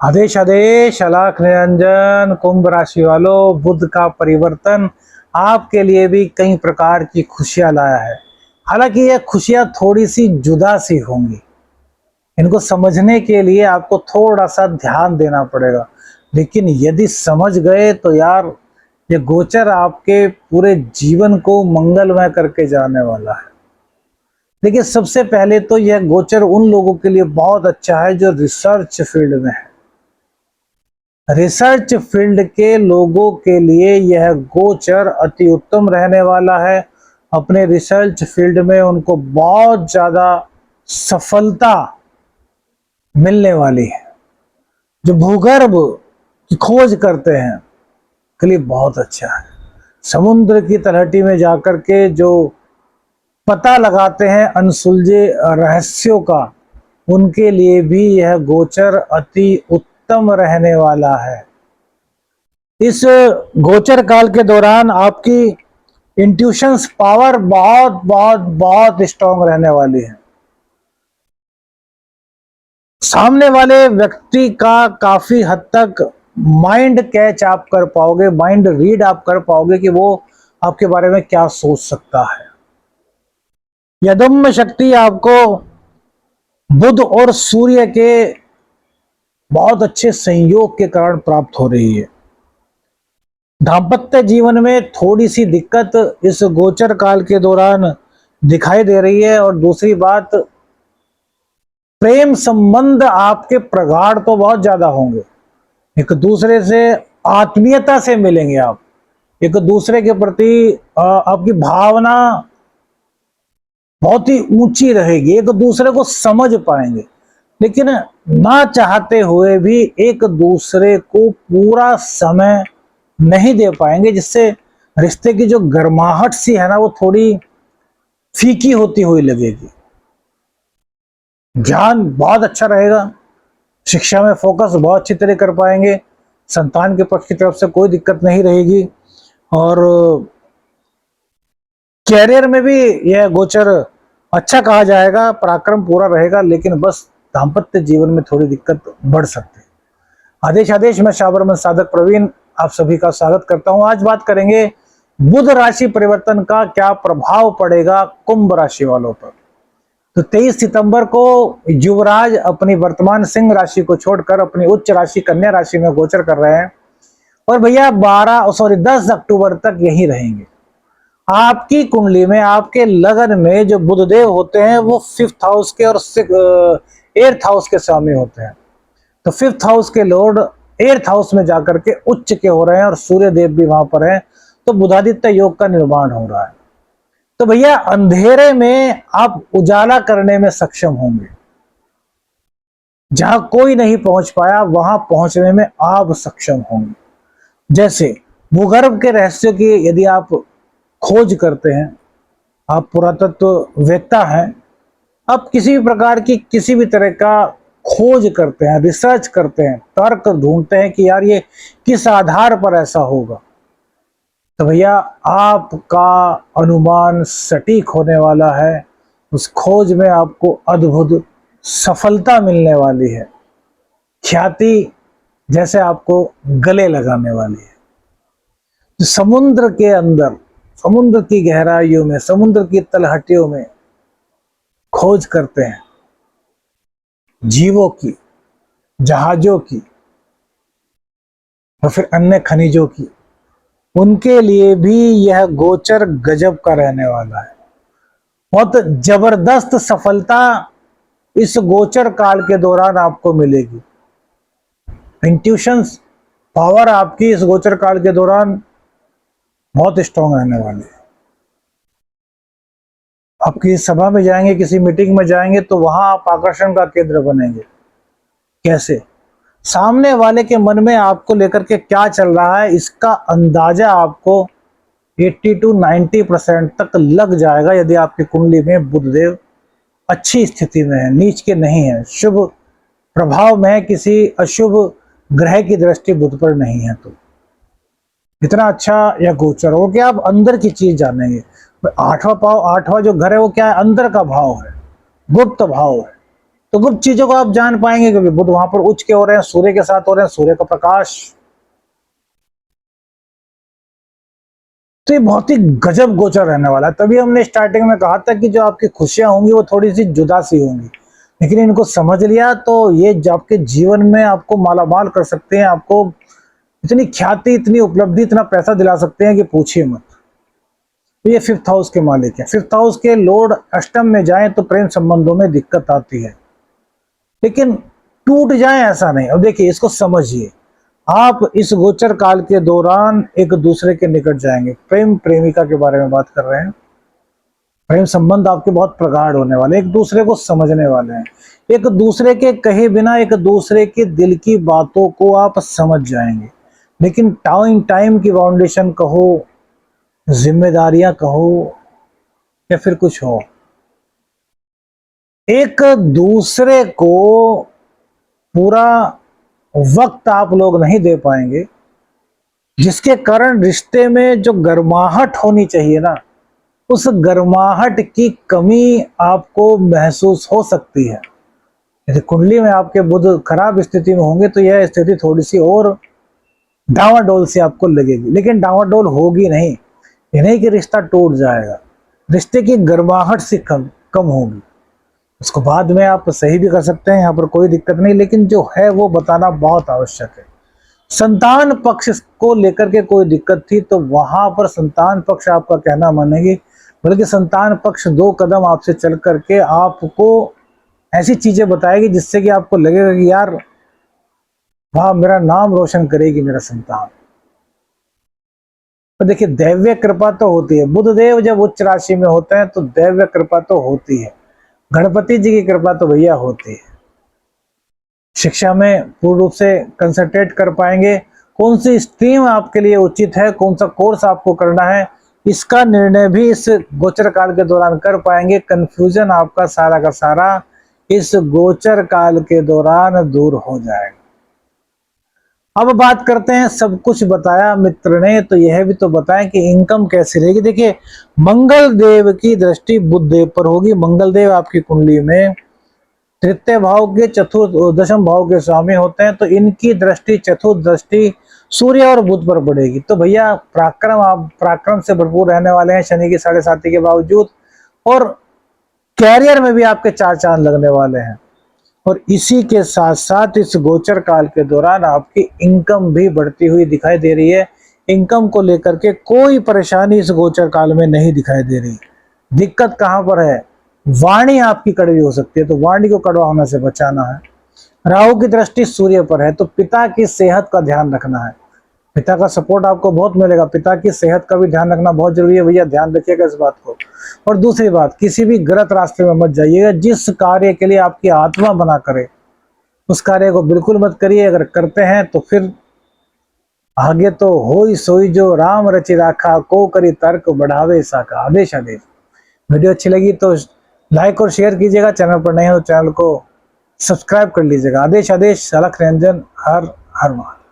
आदेश आदेश अलाख निरंजन। कुंभ राशि वालों, बुध का परिवर्तन आपके लिए भी कई प्रकार की खुशियां लाया है। हालांकि ये खुशियां थोड़ी सी जुदा सी होंगी। इनको समझने के लिए आपको थोड़ा सा ध्यान देना पड़ेगा, लेकिन यदि समझ गए तो यार ये गोचर आपके पूरे जीवन को मंगलमय करके जाने वाला है। देखिए, सबसे पहले तो यह गोचर उन लोगों के लिए बहुत अच्छा है जो रिसर्च फील्ड में है। रिसर्च फील्ड के लोगों के लिए यह गोचर अति उत्तम रहने वाला है। अपने रिसर्च फील्ड में उनको बहुत ज्यादा सफलता मिलने वाली है। जो भूगर्भ की खोज करते हैं के लिए बहुत अच्छा है। समुद्र की तलहटी में जाकर के जो पता लगाते हैं अनसुलझे रहस्यों का, उनके लिए भी यह गोचर अति उत्तम रहने वाला है। इस गोचर काल के दौरान आपकी इंट्यूशंस पावर बहुत बहुत बहुत स्ट्रांग रहने वाली है। सामने वाले व्यक्ति का काफी हद तक माइंड कैच आप कर पाओगे, माइंड रीड आप कर पाओगे कि वो आपके बारे में क्या सोच सकता है। यदम्य शक्ति आपको बुध और सूर्य के बहुत अच्छे संयोग के कारण प्राप्त हो रही है। दाम्पत्य जीवन में थोड़ी सी दिक्कत इस गोचर काल के दौरान दिखाई दे रही है। और दूसरी बात, प्रेम संबंध आपके प्रगाढ़ तो बहुत ज्यादा होंगे। एक दूसरे से आत्मीयता से मिलेंगे आप, एक दूसरे के प्रति आपकी भावना बहुत ही ऊंची रहेगी, एक दूसरे को समझ पाएंगे। लेकिन ना चाहते हुए भी एक दूसरे को पूरा समय नहीं दे पाएंगे, जिससे रिश्ते की जो गर्माहट सी है ना, वो थोड़ी फीकी होती हुई लगेगी। ज्ञान बहुत अच्छा रहेगा, शिक्षा में फोकस बहुत अच्छी तरह कर पाएंगे, संतान के पक्ष की तरफ से कोई दिक्कत नहीं रहेगी। और कैरियर में भी यह गोचर अच्छा कहा जाएगा, पराक्रम पूरा रहेगा, लेकिन बस दाम्पत्य जीवन में थोड़ी दिक्कत बढ़ सकती है। आदेश आदेश मैं शाबरमन साधक प्रवीण आप सभी का स्वागत करता हूं। आज बात करेंगे बुध राशि परिवर्तन का क्या प्रभाव पड़ेगा कुंभ राशि वालों पर। तो 23 सितंबर को युवराज अपनी वर्तमान सिंह राशि को छोड़कर अपनी उच्च राशि कन्या राशि में गोचर कर रहे हैं, और भैया 10 अक्टूबर तक यही रहेंगे। आपकी कुंडली में, आपके लगन में जो बुधदेव होते हैं वो 5th हाउस के और 8th हाउस के स्वामी होते हैं। तो 5th हाउस के लॉर्ड 8th हाउस में जाकर के उच्च के हो रहे हैं, और सूर्य देव भी वहां पर हैं। तो बुधादित्य योग का निर्माण हो रहा है। तो भैया अंधेरे में आप उजाला करने में सक्षम होंगे। जहां कोई नहीं पहुंच पाया वहां पहुंचने में आप सक्षम होंगे। जैसे भूगर्भ के रहस्यों की यदि आप खोज करते हैं, आप पुरातत्व वेत्ता हैं, आप किसी भी प्रकार की किसी भी तरह का खोज करते हैं, रिसर्च करते हैं, तर्क ढूंढते हैं कि यार ये किस आधार पर ऐसा होगा, तो भैया आपका अनुमान सटीक होने वाला है। उस खोज में आपको अद्भुत सफलता मिलने वाली है। ख्याति जैसे आपको गले लगाने वाली है। तो समुद्र के अंदर, समुद्र की गहराइयों में, समुद्र की तलहटियों में खोज करते हैं जीवों की, जहाजों की और फिर अन्य खनिजों की, उनके लिए भी यह गोचर गजब का रहने वाला है। बहुत जबरदस्त सफलता इस गोचर काल के दौरान आपको मिलेगी। इंट्यूशंस पावर आपकी इस गोचर काल के दौरान बहुत स्ट्रांग रहने वाली है। आप किसी सभा में जाएंगे, किसी मीटिंग में जाएंगे, तो वहां आप आकर्षण का केंद्र बनेंगे। कैसे? सामने वाले के मन में आपको लेकर के क्या चल रहा है, इसका अंदाजा आपको 80 to 90% तक लग जाएगा, यदि आपकी कुंडली में बुधदेव अच्छी स्थिति में है, नीच के नहीं है, शुभ प्रभाव में है, किसी अशुभ ग्रह की दृष्टि बुध पर नहीं है। तो इतना अच्छा यह गोचर हो कि आप अंदर की चीज जानेंगे। 8वां जो घर है वो क्या है? अंदर का भाव है, गुप्त भाव है। तो गुप्त चीजों को आप जान पाएंगे, क्योंकि बुध वहां पर उच्च के हो रहे हैं, सूर्य के साथ हो रहे हैं, सूर्य का प्रकाश। तो ये बहुत ही गजब गोचर रहने वाला है। तभी हमने स्टार्टिंग में कहा था कि जो आपकी खुशियां होंगी वो थोड़ी सी जुदा सी होंगी, लेकिन इनको समझ लिया तो ये आपके जीवन में आपको मालामाल कर सकते हैं, आपको इतनी ख्याति, इतनी उपलब्धि, इतना पैसा दिला सकते हैं कि पूछिए मत। तो ये 5th हाउस के मालिक है। 5th हाउस के लॉर्ड अष्टम में जाएं तो प्रेम संबंधों में दिक्कत आती है, लेकिन टूट जाए ऐसा नहीं। अब देखिए, इसको समझिए, आप इस गोचर काल के दौरान एक दूसरे के निकट जाएंगे। प्रेम प्रेमिका के बारे में बात कर रहे हैं। प्रेम संबंध आपके बहुत प्रगाढ़ होने वाले, एक दूसरे को समझने वाले हैं, एक दूसरे के कहे बिना एक दूसरे के दिल की बातों को आप समझ जाएंगे। लेकिन टाइम की फाउंडेशन कहो, जिम्मेदारियां कहो, या फिर कुछ हो, एक दूसरे को पूरा वक्त आप लोग नहीं दे पाएंगे, जिसके कारण रिश्ते में जो गर्माहट होनी चाहिए ना, उस गर्माहट की कमी आपको महसूस हो सकती है। यदि कुंडली में आपके बुध खराब स्थिति में होंगे तो यह स्थिति थोड़ी सी और डावाडोल से आपको लगेगी, लेकिन डावाडोल होगी नहीं। ये नहीं कि रिश्ता टूट जाएगा, रिश्ते की गर्माहट से कम होगी। उसको बाद में आप सही भी कर सकते हैं, यहाँ पर कोई दिक्कत नहीं, लेकिन जो है वो बताना बहुत आवश्यक है। संतान पक्ष को लेकर के कोई दिक्कत थी तो वहां पर संतान पक्ष आपका कहना मानेगी, बल्कि संतान पक्ष 2 कदम आपसे चल करके आपको ऐसी चीजें बताएगी जिससे कि आपको लगेगा कि यार वाह, मेरा नाम रोशन करेगी मेरा संतान। तो देखिए, दैव्य कृपा तो होती है। बुधदेव जब उच्च राशि में होते हैं तो दैव्य कृपा तो होती है। गणपति जी की कृपा तो भैया होती है। शिक्षा में पूर्ण रूप से कंसंट्रेट कर पाएंगे। कौन सी स्ट्रीम आपके लिए उचित है, कौन सा कोर्स आपको करना है, इसका निर्णय भी इस गोचर काल के दौरान कर पाएंगे। कंफ्यूजन आपका सारा का सारा इस गोचर काल के दौरान दूर हो जाएगा। अब बात करते हैं, सब कुछ बताया मित्र ने, तो यह भी तो बताएं कि इनकम कैसी रहेगी। देखिए, मंगल देव की दृष्टि बुध देव पर होगी। मंगल देव आपकी कुंडली में तृतीय भाव के चतुर्थ दशम भाव के स्वामी होते हैं, तो इनकी दृष्टि, चतुर्थ दृष्टि सूर्य और बुध पर पड़ेगी। तो भैया आप पराक्रम से भरपूर रहने वाले हैं शनि की 7.5 के बावजूद, और कैरियर में भी आपके 4 चांद लगने वाले हैं। और इसी के साथ साथ इस गोचर काल के दौरान आपकी इनकम भी बढ़ती हुई दिखाई दे रही है। इनकम को लेकर के कोई परेशानी इस गोचर काल में नहीं दिखाई दे रही। दिक्कत कहां पर है? वाणी आपकी कड़वी हो सकती है, तो वाणी को कड़वा होने से बचाना है। राहु की दृष्टि सूर्य पर है, तो पिता की सेहत का ध्यान रखना है। पिता का सपोर्ट आपको बहुत मिलेगा, पिता की सेहत का भी ध्यान रखना बहुत जरूरी है भैया, ध्यान रखिएगा इस बात को। और दूसरी बात, किसी भी गलत रास्ते में मत जाइएगा। जिस कार्य के लिए आपकी आत्मा बना करे उस कार्य को बिल्कुल मत करिए। अगर करते हैं तो फिर आगे तो हो ही सोई जो राम रचि राखा, को करी तर्क बढ़ावे साका। आदेश आदेश। वीडियो अच्छी लगी तो लाइक और शेयर कीजिएगा, चैनल पर नए हो तो चैनल को सब्सक्राइब कर लीजिएगा। आदेश आदेश। अलख निरंजन। हर हर महादेव।